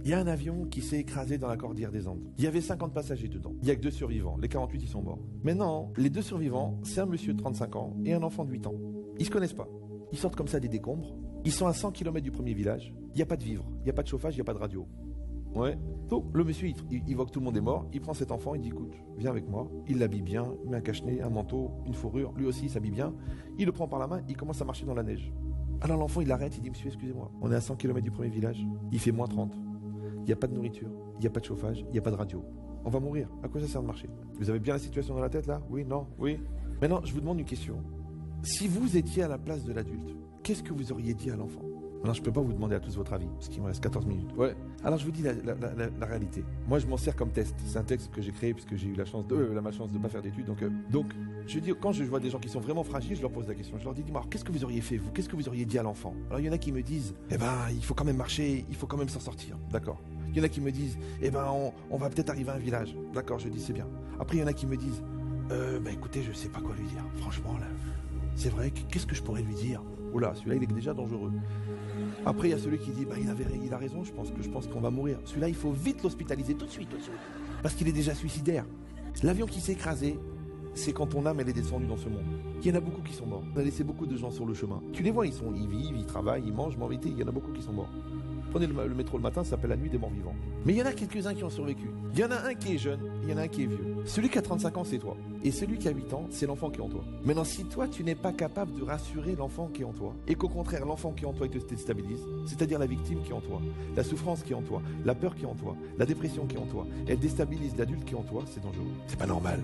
Il y a un avion qui s'est écrasé dans la cordillère des Andes. Il y avait 50 passagers dedans. Il n'y a que 2 survivants. Les 48, ils sont morts. Maintenant, les 2 survivants, c'est un monsieur de 35 ans et un enfant de 8 ans. Ils se connaissent pas. Ils sortent comme ça des décombres. Ils sont à 100 km du premier village. Il n'y a pas de vivres. Il n'y a pas de chauffage, il n'y a pas de radio. Ouais. Donc, le monsieur, il voit que tout le monde est mort. Il prend cet enfant, il dit, écoute, viens avec moi. Il l'habille bien, il met un cache-nez, un manteau, une fourrure. Lui aussi, il s'habille bien. Il le prend par la main, il commence à marcher dans la neige. Alors l'enfant, il l'arrête, il dit, monsieur, excusez-moi. On est à 100 km du premier village. Il fait moins 30. Il n'y a pas de nourriture, il n'y a pas de chauffage, il n'y a pas de radio. On va mourir. À quoi ça sert de marcher? Vous avez bien la situation dans la tête, là? Oui, non, oui. Maintenant, je vous demande une question. Si vous étiez à la place de l'adulte, qu'est-ce que vous auriez dit à l'enfant? Non, je peux pas vous demander à tous votre avis, parce qu'il me reste 14 minutes. Ouais. Alors, je vous dis la réalité. Moi, je m'en sers comme test. C'est un texte que j'ai créé, puisque j'ai eu la malchance de pas faire d'études. Donc, je dis, quand je vois des gens qui sont vraiment fragiles, je leur pose la question. Je leur dis, dis-moi, qu'est-ce que vous auriez fait, vous? Qu'est-ce que vous auriez dit à l'enfant? Alors, il y en a qui me disent, il faut quand même marcher, il faut quand même s'en sortir. D'accord. Il y en a qui me disent, on va peut-être arriver à un village. D'accord, je dis, c'est bien. Après, il y en a qui me disent, écoutez, je sais pas quoi lui dire. Franchement, là, c'est vrai, qu'est-ce que je pourrais lui dire? Oula, celui-là, il est déjà dangereux. Après, il y a celui qui dit, il a raison, je pense qu'on va mourir. Celui-là, il faut vite l'hospitaliser tout de suite. Parce qu'il est déjà suicidaire. L'avion qui s'est écrasé, c'est quand ton âme, elle est descendue dans ce monde. Il y en a beaucoup qui sont morts. On a laissé beaucoup de gens sur le chemin. Tu les vois, ils vivent, ils travaillent, ils mangent, mais en vérité, il y en a beaucoup qui sont morts. Prenez le métro le matin, ça s'appelle la nuit des morts vivants. Mais il y en a quelques-uns qui ont survécu. Il y en a un qui est jeune, il y en a un qui est vieux. Celui qui a 35 ans, c'est toi. Et celui qui a 8 ans, c'est l'enfant qui est en toi. Maintenant, si toi, tu n'es pas capable de rassurer l'enfant qui est en toi, et qu'au contraire, l'enfant qui est en toi, il te déstabilise, c'est-à-dire la victime qui est en toi, la souffrance qui est en toi, la peur qui est en toi, la dépression qui est en toi, elle déstabilise l'adulte qui est en toi, c'est dangereux. C'est pas normal.